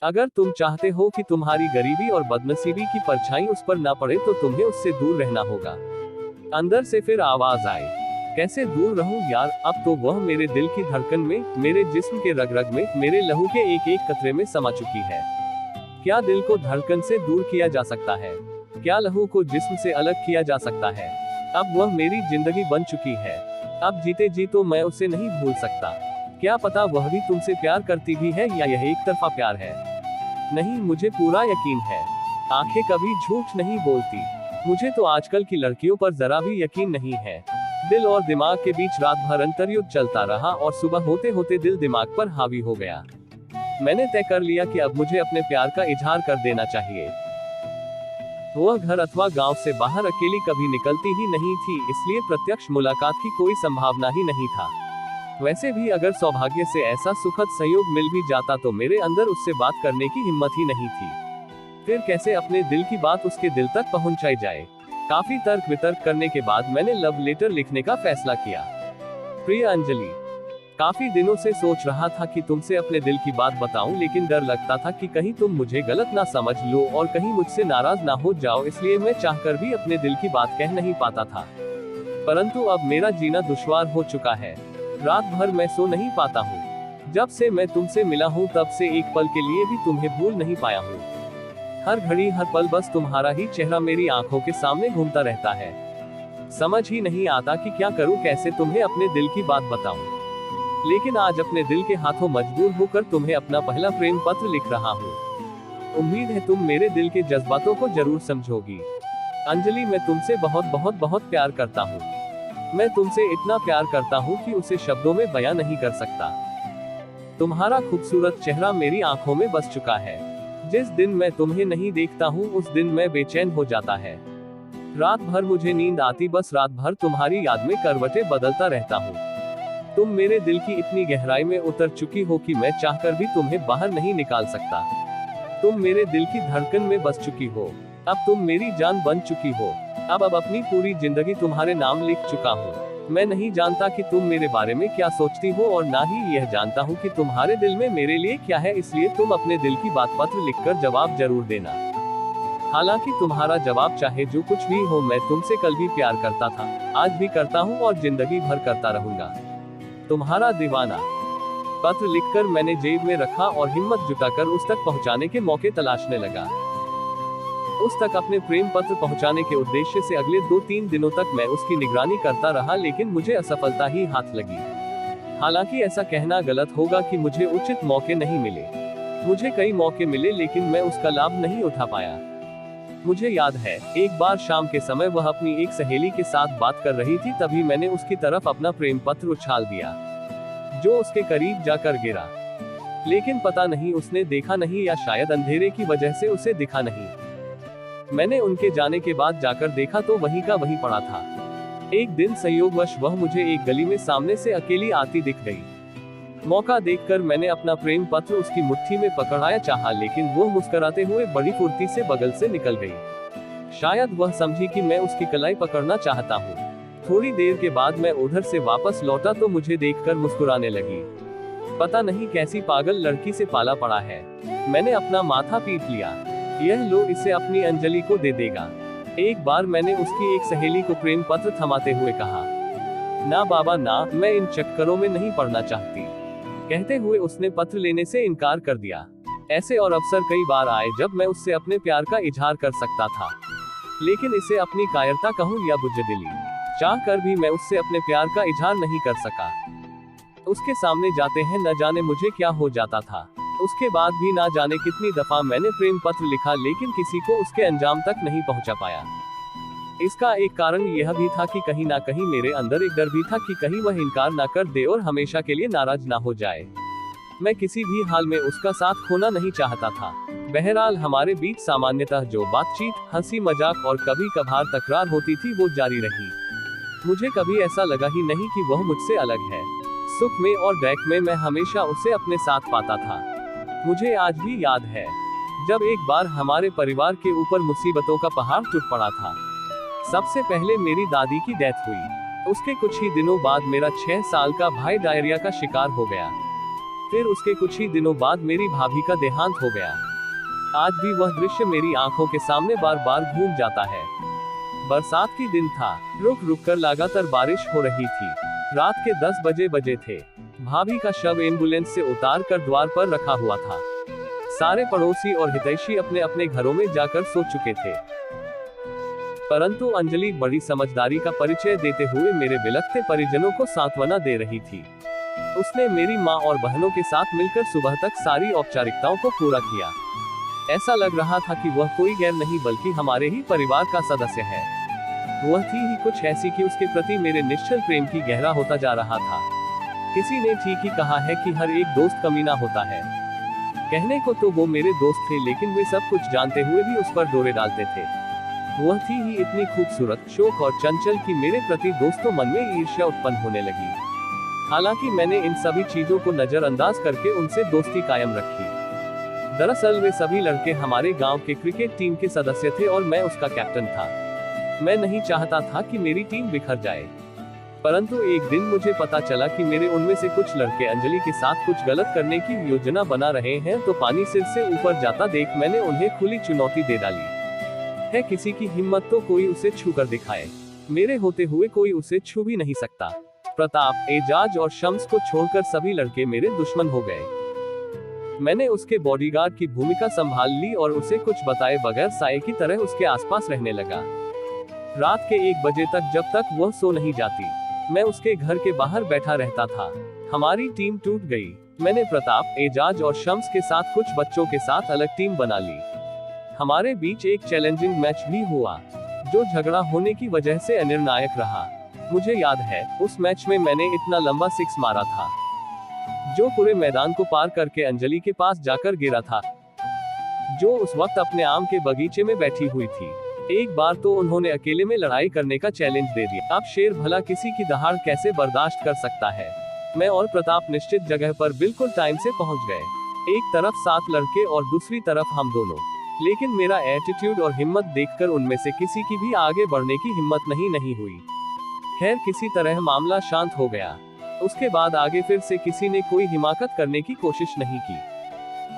अगर तुम चाहते हो कि तुम्हारी गरीबी और बदनसीबी की परछाई उस पर ना पड़े तो तुम्हें उससे दूर रहना होगा। अंदर से फिर आवाज आई, कैसे दूर रहूं यार, अब तो वह मेरे दिल की धड़कन में, मेरे जिस्म के रग रग में, मेरे लहू के एक एक कतरे में समा चुकी है। क्या दिल को धड़कन से दूर किया जा सकता है? क्या लहू को जिस्म से अलग किया जा सकता है? अब वह मेरी जिंदगी बन चुकी है। अब जीते जी तो मैं उसे नहीं भूल सकता। क्या पता वह भी तुमसे प्यार करती भी है या यह एक तरफा प्यार है। नहीं, मुझे पूरा यकीन है। आंखें कभी झूठ नहीं बोलती। मुझे तो आजकल की लड़कियों पर जरा भी यकीन नहीं है। दिल और दिमाग के बीच रात भर अंतर्युद्ध चलता रहा और सुबह होते होते दिल दिमाग पर हावी हो गया। मैंने तय कर लिया कि अब मुझे अपने प्यार का इजहार कर देना चाहिए। वह घर अथवा गांव से बाहर अकेली कभी निकलती ही नहीं थी, इसलिए प्रत्यक्ष मुलाकात की कोई संभावना ही नहीं था। वैसे भी अगर सौभाग्य से ऐसा सुखद संयोग मिल भी जाता तो मेरे अंदर उससे बात करने की हिम्मत ही नहीं थी। फिर कैसे अपने दिल की बात उसके दिल तक पहुंचाई जाए। काफी तर्क वितर्क करने के बाद मैंने लव लेटर लिखने का फैसला किया। प्रिय अंजलि, काफी दिनों से सोच रहा था कि तुमसे अपने दिल की बात बताऊं, लेकिन डर लगता था कि कहीं तुम मुझे गलत ना समझ लो और कहीं मुझसे नाराज ना हो जाओ, इसलिए मैं चाहकर भी अपने दिल की बात कह नहीं पाता था। परंतु अब मेरा जीना दुश्वार हो चुका है। रात भर मैं सो नहीं पाता हूँ। जब से मैं तुमसे मिला हूँ तब से एक पल के लिए भी तुम्हें भूल नहीं पाया हूँ। हर घड़ी हर पल बस तुम्हारा ही चेहरा मेरी आंखों के सामने घूमता रहता है। समझ ही नहीं आता कि क्या करूं, कैसे तुम्हें अपने दिल की बात बताऊं। लेकिन आज अपने दिल के हाथों मजबूर होकर तुम्हें अपना पहला प्रेम पत्र लिख रहा हूँ। उम्मीद है तुम मेरे दिल के जज्बातों को जरूर समझोगी। अंजलि, मैं तुमसे बहुत बहुत बहुत प्यार करता हूँ। मैं तुमसे इतना प्यार करता हूँ कि उसे शब्दों में बयां नहीं कर सकता। तुम्हारा खूबसूरत चेहरा मेरी आंखों में बस चुका है। जिस दिन मैं तुम्हें नहीं देखता हूँ उस दिन मैं बेचैन हो जाता है। रात भर मुझे नींद आती, बस रात भर तुम्हारी याद में करवटें बदलता रहता हूँ। तुम मेरे दिल की इतनी गहराई में उतर चुकी हो कि मैं चाहकर भी तुम्हें बाहर नहीं निकाल सकता। तुम मेरे दिल की धड़कन में बस चुकी हो। अब तुम मेरी जान बन चुकी हो। अब अपनी पूरी जिंदगी तुम्हारे नाम लिख चुका हूँ। मैं नहीं जानता कि तुम मेरे बारे में क्या सोचती हो और ना ही यह जानता हूँ कि तुम्हारे दिल में मेरे लिए क्या है, इसलिए तुम अपने दिल की बात पत्र लिखकर जवाब जरूर देना। हालांकि तुम्हारा जवाब चाहे जो कुछ भी हो, मैं तुमसे कल भी प्यार करता था, आज भी करता हूँ और जिंदगी भर करता रहूंगा। तुम्हारा दीवाना। पत्र लिखकर मैंने जेब में रखा और हिम्मत जुटाकर उस तक पहुंचाने के मौके तलाशने लगा। उस तक अपने प्रेम पत्र पहुंचाने के उद्देश्य से अगले 2-3 दिनों तक मैं उसकी निगरानी करता रहा, लेकिन मुझे असफलता ही हाथ लगी। हालांकि ऐसा कहना गलत होगा कि मुझे उचित मौके नहीं मिले। मुझे कई मौके मिले लेकिन मैं उसका लाभ नहीं उठा पाया। मुझे याद है, एक बार शाम के समय वह अपनी एक सहेली के साथ बात कर रही थी, तभी मैंने उसकी तरफ अपना प्रेम पत्र उछाल दिया, जो उसके करीब जाकर गिरा। लेकिन पता नहीं उसने देखा नहीं या शायद अंधेरे की वजह से उसे दिखा नहीं। मैंने उनके जाने के बाद जाकर देखा तो वहीं का वहीं पड़ा था। एक दिन संयोगवश वह मुझे एक गली में सामने से अकेली आती दिख गई। मौका देखकर मैंने अपना प्रेम पत्र उसकी मुट्ठी में पकड़ाया चाहा, लेकिन वो मुस्कुराते हुए बड़ी फुर्ती से बगल से निकल गई। शायद वह समझी कि मैं उसकी कलाई पकड़ना चाहता हूँ। थोड़ी देर के बाद मैं उधर से वापस लौटा तो मुझे देखकर मुस्कुराने लगी। पता नहीं कैसी पागल लड़की से पाला पड़ा है। मैंने अपना माथा पीट लिया। यह लो, इसे अपनी अंजलि को दे देगा। एक बार मैंने उसकी एक सहेली को प्रेम पत्र थमाते हुए कहा, ना बाबा ना, मैं इन चक्करों में नहीं पड़ना चाहती। कहते हुए उसने पत्र लेने से इनकार कर दिया। ऐसे और अवसर कई बार आए जब मैं उससे अपने प्यार का इजहार कर सकता था, लेकिन इसे अपनी कायरता कहूँ या बुज़दिली, चाह कर भी मैं उससे अपने प्यार का इजहार नहीं कर सका। उसके सामने जाते हैं न जाने मुझे क्या हो जाता था। उसके बाद भी ना जाने कितनी दफा मैंने प्रेम पत्र लिखा, लेकिन किसी को उसके अंजाम तक नहीं पहुंचा पाया। इसका एक कारण यह भी था कि कहीं ना कहीं मेरे अंदर एक डर भी था कि कहीं वह इनकार ना कर दे और हमेशा के लिए नाराज ना हो जाए। मैं किसी भी हाल में उसका साथ खोना नहीं चाहता था। बहरहाल हमारे बीच सामान्यतः जो बातचीत, हंसी मजाक और कभी कभार तकरार होती थी वो जारी रही। मुझे कभी ऐसा लगा ही नहीं कि वह मुझसे अलग है। सुख में और दुख में मैं हमेशा उसे अपने साथ पाता था। मुझे आज भी याद है जब एक बार हमारे परिवार के ऊपर मुसीबतों का पहाड़ टूट पड़ा था। सबसे पहले मेरी दादी की डेथ हुई। उसके कुछ ही दिनों बाद मेरा 6 साल का भाई डायरिया का शिकार हो गया। फिर उसके कुछ ही दिनों बाद मेरी भाभी का देहांत हो गया। आज भी वह दृश्य मेरी आंखों के सामने बार बार घूम जाता है। बरसात की दिन था, रुक रुक कर लगातार बारिश हो रही थी। रात के 10 बजे थे। भाभी का शव एम्बुलेंस से उतार कर द्वार पर रखा हुआ था। सारे पड़ोसी और हितैषी अपने अपने घरों में जाकर सो चुके थे, परंतु अंजलि बड़ी समझदारी का परिचय देते हुए मेरे बिलखते परिजनों को सांत्वना दे रही थी। उसने मेरी माँ और बहनों के साथ मिलकर सुबह तक सारी औपचारिकताओं को पूरा किया। ऐसा लग रहा था कि वह कोई गैर नहीं बल्कि हमारे ही परिवार का सदस्य है। वह थी ही कुछ ऐसी कि उसके प्रति मेरे निश्चल प्रेम की गहरा होता जा रहा था। किसी ने ठीक ही कहा है कि हर एक दोस्त कमीना होता है। कहने को तो वो मेरे दोस्त थे, लेकिन वे सब कुछ जानते हुए भी उस पर डोरे डालते थे। वह थी ही इतनी खूबसूरत, शौक और चंचल कि मेरे प्रति दोस्तों मन में ईर्ष्या उत्पन्न होने लगी। हालांकि मैंने इन सभी चीजों को नजरअंदाज करके उनसे दोस्ती कायम रखी। दरअसल वे सभी लड़के हमारे गांव के क्रिकेट टीम के सदस्य थे और मैं उसका कैप्टन था। मैं नहीं चाहता था कि मेरी टीम बिखर जाए, परंतु एक दिन मुझे पता चला कि मेरे उनमें से कुछ लड़के अंजलि के साथ कुछ गलत करने की योजना बना रहे हैं, तो पानी सिर से ऊपर जाता देख मैंने उन्हें खुली चुनौती दे डाली है। किसी की हिम्मत तो कोई उसे छू कर दिखाए। मेरे होते हुए कोई उसे छू भी नहीं सकता। प्रताप, एजाज और शम्स को छोड़कर सभी लड़के मेरे दुश्मन हो गए। मैंने उसके बॉडीगार्ड की भूमिका संभाल ली और उसे कुछ बताए बगैर साये की तरह उसके आसपास रहने लगा। रात के 1 बजे तक, जब तक वह सो नहीं जाती, मैं उसके घर के बाहर बैठा रहता था। हमारी टीम टूट गई। मैंने प्रताप, एजाज और शम्स के साथ कुछ बच्चों के साथ अलग टीम बना ली। हमारे बीच एक चैलेंजिंग मैच भी हुआ, जो झगड़ा होने की वजह से अनिर्णायक रहा। मुझे याद है, उस मैच में मैंने इतना लंबा 6 मारा था, जो पूरे मैदान को पार करके अंजलि के पास जाकर गिरा था, जो उस वक्त अपने आम के बगीचे में बैठी हुई थी। एक बार तो उन्होंने अकेले में लड़ाई करने का चैलेंज दे दिया। अब शेर भला किसी की दहाड़ कैसे बर्दाश्त कर सकता है। मैं और प्रताप निश्चित जगह पर बिल्कुल टाइम से पहुंच गए। एक तरफ 7 लड़के और दूसरी तरफ हम दोनों। लेकिन मेरा एटीट्यूड और हिम्मत देखकर उनमें से किसी की भी आगे बढ़ने की हिम्मत नहीं हुई। खैर, किसी तरह मामला शांत हो गया। उसके बाद आगे फिर से किसी ने कोई हिमाकत करने की कोशिश नहीं की।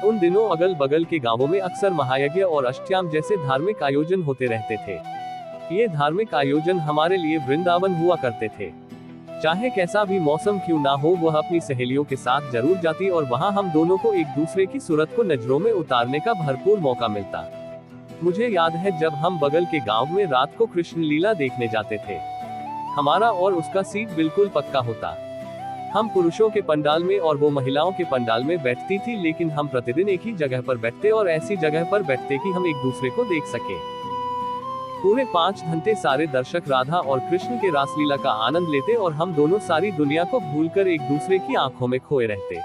उन दिनों अगल बगल के गांवों में अक्सर महायज्ञ और अष्टयाम जैसे धार्मिक आयोजन होते रहते थे। ये धार्मिक आयोजन हमारे लिए वृंदावन हुआ करते थे। चाहे कैसा भी मौसम क्यों ना हो, वह अपनी सहेलियों के साथ जरूर जाती और वहां हम दोनों को एक दूसरे की सूरत को नजरों में उतारने का भरपूर मौका मिलता। मुझे याद है, जब हम बगल के गांव में रात को कृष्ण लीला देखने जाते थे, हमारा और उसका सीट बिल्कुल पक्का होता। हम पुरुषों के पंडाल में और वो महिलाओं के पंडाल में बैठती थी, लेकिन हम प्रतिदिन एक ही जगह पर बैठते और ऐसी जगह पर बैठते कि हम एक दूसरे को देख सके। पूरे 5 घंटे सारे दर्शक राधा और कृष्ण के रासलीला का आनंद लेते और हम दोनों सारी दुनिया को भूलकर एक दूसरे की आंखों में खोए रहते।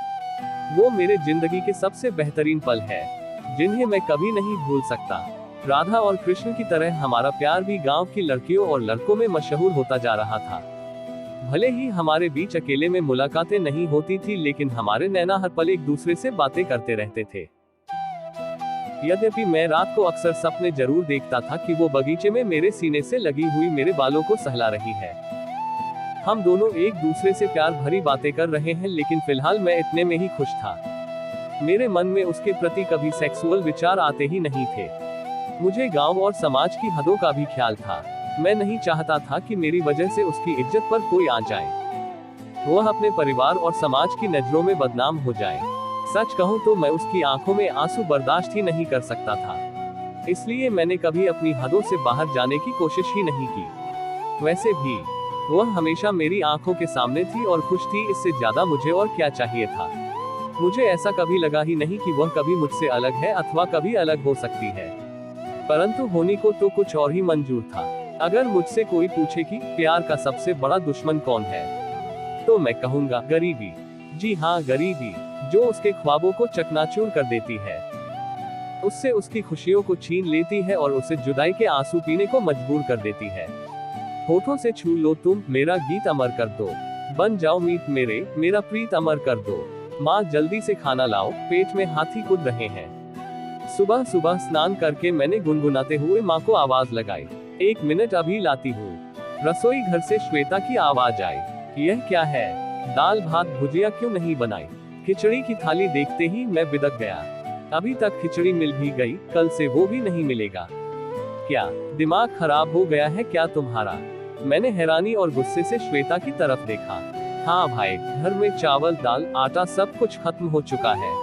वो मेरे जिंदगी के सबसे बेहतरीन पल है, जिन्हें मैं कभी नहीं भूल सकता। राधा और कृष्ण की तरह हमारा प्यार भी गांव की लड़कियों और लड़कों में मशहूर होता जा रहा था। भले ही हमारे बीच अकेले में मुलाकातें नहीं होती थी, लेकिन हमारे नैना हर पल एक दूसरे से बातें करते रहते थे। यद्यपि मैं रात को अक्सर सपने जरूर देखता था कि वो बगीचे में मेरे सीने से लगी हुई मेरे बालों को सहला रही है। हम दोनों एक दूसरे से प्यार भरी बातें कर रहे हैं, लेकिन फिलहाल मैं इतने में ही खुश था। मेरे मन में उसके प्रति कभी सेक्सुअल विचार आते ही नहीं थे। मुझे गांव और समाज की हदों का भी ख्याल था। मैं नहीं चाहता था कि मेरी वजह से उसकी इज्जत पर कोई आ जाए, वह अपने परिवार और समाज की नजरों में बदनाम हो जाए। सच कहूं तो मैं उसकी आंखों में आंसू बर्दाश्त ही नहीं कर सकता था, इसलिए मैंने कभी अपनी हदों से बाहर जाने की कोशिश ही नहीं की। वैसे भी वह हमेशा मेरी आंखों के सामने थी और खुश थी, इससे ज्यादा मुझे और क्या चाहिए था। मुझे ऐसा कभी लगा ही नहीं कि वह कभी मुझसे अलग है अथवा कभी अलग हो सकती है, परंतु होने को तो कुछ और ही मंजूर था। अगर मुझसे कोई पूछे कि प्यार का सबसे बड़ा दुश्मन कौन है, तो मैं कहूंगा गरीबी। जी हाँ, गरीबी, जो उसके ख्वाबों को चकनाचूर कर देती है, उससे उसकी खुशियों को छीन लेती है और उसे जुदाई के आंसू पीने को मजबूर कर देती है। होठों से छू लो तुम, मेरा गीत अमर कर दो, बन जाओ मीत मेरे, मेरा प्रीत अमर कर दो। माँ जल्दी से खाना लाओ, पेट में हाथी कूद रहे हैं। सुबह सुबह स्नान करके मैंने गुनगुनाते हुए माँ को आवाज लगाई, 1 मिनट अभी लाती हूँ। रसोई घर से श्वेता की आवाज आई, यह क्या है, दाल भात भुजिया क्यों नहीं बनाई? खिचड़ी की थाली देखते ही मैं बिदक गया। अभी तक खिचड़ी मिल भी गई, कल से वो भी नहीं मिलेगा। क्या दिमाग खराब हो गया है क्या तुम्हारा? मैंने हैरानी और गुस्से से श्वेता की तरफ देखा। हाँ भाई, घर में चावल दाल आटा सब कुछ खत्म हो चुका है।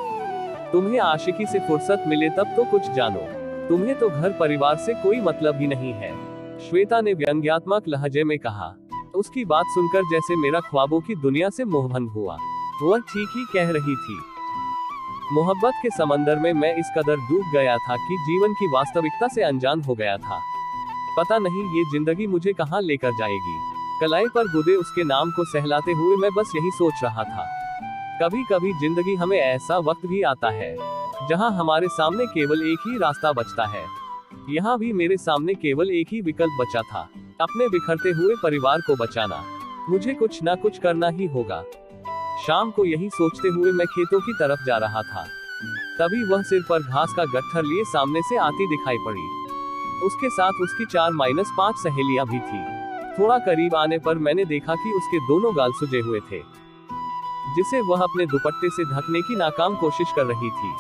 तुम्हें आशिकी से फुर्सत मिले तब तो कुछ जानो, तुम्हें तो घर परिवार से कोई मतलब ही नहीं है, श्वेता ने व्यंग्यात्मक लहजे में कहा। उसकी बात सुनकर जैसे मेरा ख्वाबों की दुनिया से मोहभंग हुआ। वह ठीक ही कह रही थी। मोहब्बत के समंदर में मैं इस कदर डूब गया था कि जीवन की वास्तविकता से अनजान हो गया था। पता नहीं ये जिंदगी मुझे कहाँ लेकर जाएगी। कलाई पर गुदे उसके नाम को सहलाते हुए मैं बस यही सोच रहा था। कभी कभी जिंदगी हमें ऐसा वक्त भी आता है जहां हमारे सामने केवल एक ही रास्ता बचता है। यहाँ भी मेरे सामने केवल एक ही विकल्प बचा था, अपने बिखरते हुए परिवार को बचाना। मुझे कुछ ना कुछ करना ही होगा। शाम को यही सोचते हुए मैं खेतों की तरफ जा रहा था, तभी वह सिर पर घास का गट्ठर लिए सामने से आती दिखाई पड़ी। उसके साथ उसकी 4-5 सहेलियां भी थी। थोड़ा करीब आने पर मैंने देखा कि उसके दोनों गाल सूजे हुए थे, जिसे वह अपने दुपट्टे से ढकने की नाकाम कोशिश कर रही थी।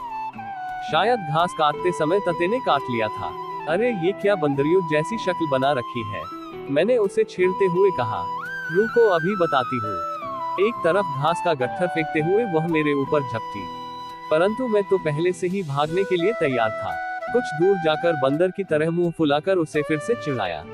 शायद घास काटते समय तते ने काट लिया था। अरे ये क्या बंदरियों जैसी शक्ल बना रखी है, मैंने उसे छेड़ते हुए कहा। रुको अभी बताती हूँ। एक तरफ घास का गट्ठर फेंकते हुए वह मेरे ऊपर झपटी, परंतु मैं तो पहले से ही भागने के लिए तैयार था। कुछ दूर जाकर बंदर की तरह मुंह फुलाकर उसे फिर से चिढ़ाया।